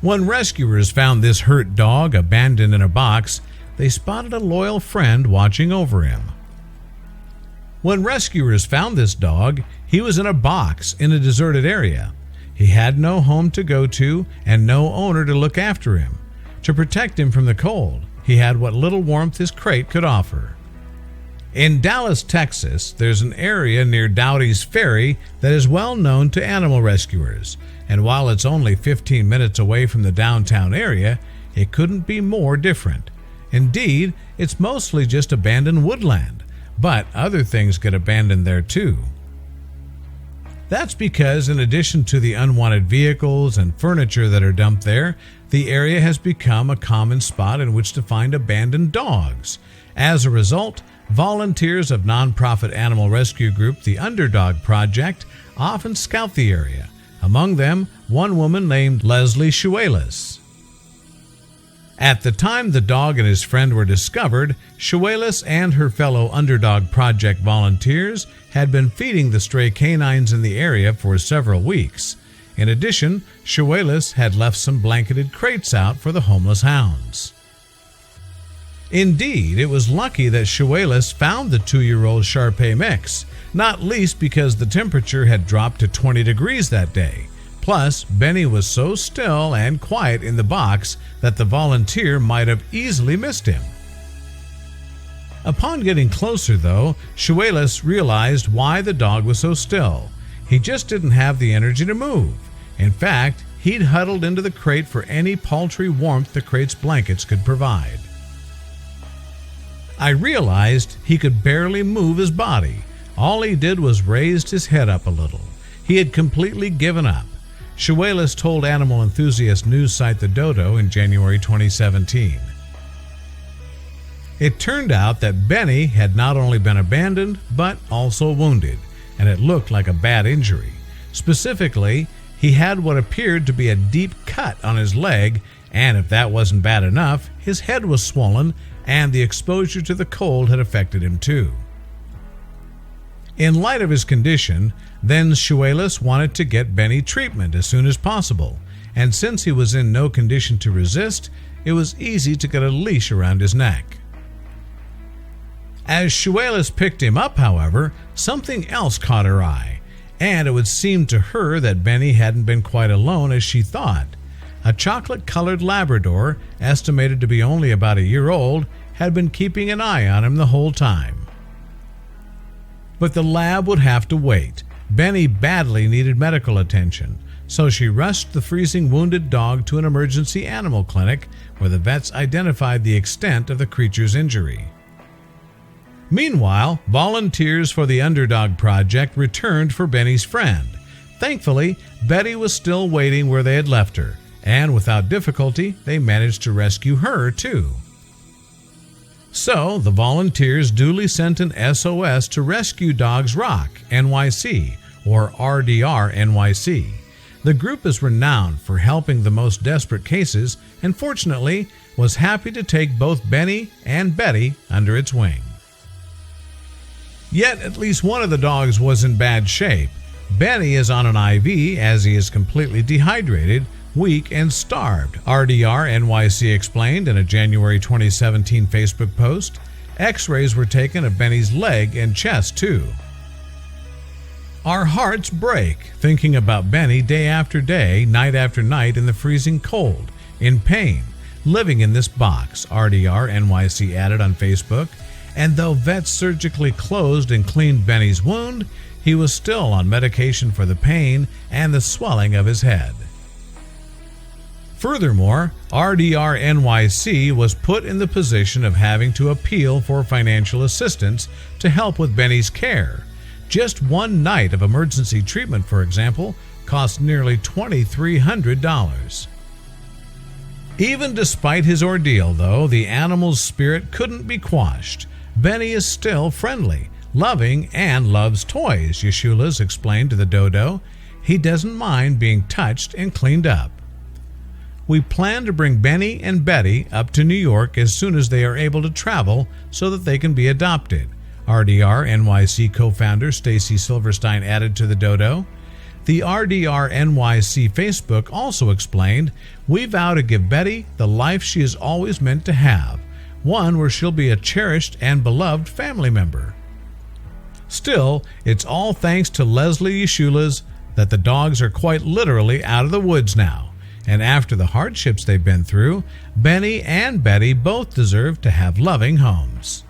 When rescuers found this hurt dog abandoned in a box, they spotted a loyal friend watching over him. When rescuers found this dog, he was in a box in a deserted area. He had no home to go to and no owner to look after him. To protect him from the cold, he had what little warmth his crate could offer. In Dallas, Texas, there's an area near Dowdy's Ferry that is well known to animal rescuers, and while it's only 15 minutes away from the downtown area, it couldn't be more different. Indeed, it's mostly just abandoned woodland, but other things get abandoned there too. That's because in addition to the unwanted vehicles and furniture that are dumped there, the area has become a common spot in which to find abandoned dogs. As a result, volunteers of nonprofit animal rescue group The Underdog Project often scout the area. Among them, one woman named Leslie Shuelis. At the time the dog and his friend were discovered, Shuelis and her fellow Underdog Project volunteers had been feeding the stray canines in the area for several weeks. In addition, Shuelis had left some blanketed crates out for the homeless hounds. Indeed, it was lucky that Shuelis found the 2-year-old Shar-Pei mix, not least because the temperature had dropped to 20 degrees that day. Plus, Benny was so still and quiet in the box that the volunteer might have easily missed him. Upon getting closer, though, Shuelis realized why the dog was so still. He just didn't have the energy to move. In fact, he'd huddled into the crate for any paltry warmth the crate's blankets could provide. I realized he could barely move his body. All he did was raise his head up a little. He had completely given up. Shuelis told animal enthusiast news site The Dodo in January 2017. It turned out that Benny had not only been abandoned, but also wounded, and it looked like a bad injury. Specifically, he had what appeared to be a deep cut on his leg, and if that wasn't bad enough, his head was swollen, and the exposure to the cold had affected him too. In light of his condition, then Shuelis wanted to get Benny treatment as soon as possible, and since he was in no condition to resist, it was easy to get a leash around his neck. As Shuelis picked him up, however, something else caught her eye, and it would seem to her that Benny hadn't been quite alone as she thought. A chocolate-colored Labrador, estimated to be only about a year old, had been keeping an eye on him the whole time. But the lab would have to wait. Benny badly needed medical attention, so she rushed the freezing wounded dog to an emergency animal clinic where the vets identified the extent of the creature's injury. Meanwhile, volunteers for the Underdog Project returned for Benny's friend. Thankfully, Betty was still waiting where they had left her, and without difficulty, they managed to rescue her too. So, the volunteers duly sent an SOS to Rescue Dogs Rock, NYC, or RDR NYC. The group is renowned for helping the most desperate cases, and fortunately, was happy to take both Benny and Betty under its wing. Yet, at least one of the dogs was in bad shape. Benny is on an IV as he is completely dehydrated, weak, and starved, RDR NYC explained in a January 2017 Facebook post. X-rays were taken of Benny's leg and chest, too. Our hearts break thinking about Benny day after day, night after night in the freezing cold, in pain, living in this box, RDR NYC added on Facebook. And though vets surgically closed and cleaned Benny's wound, he was still on medication for the pain and the swelling of his head. Furthermore, RDR NYC was put in the position of having to appeal for financial assistance to help with Benny's care. Just one night of emergency treatment, for example, cost nearly $2,300. Even despite his ordeal, though, the animal's spirit couldn't be quashed. Benny is still friendly, loving, and loves toys, Yeshulas explained to the Dodo. He doesn't mind being touched and cleaned up. We plan to bring Benny and Betty up to New York as soon as they are able to travel so that they can be adopted, RDR NYC co-founder Stacy Silverstein added to the Dodo. The RDR NYC Facebook also explained, "We vow to give Betty the life she is always meant to have, one where she'll be a cherished and beloved family member." Still, it's all thanks to Leslie Yeshulas that the dogs are quite literally out of the woods now. And after the hardships they've been through, Benny and Betty both deserve to have loving homes.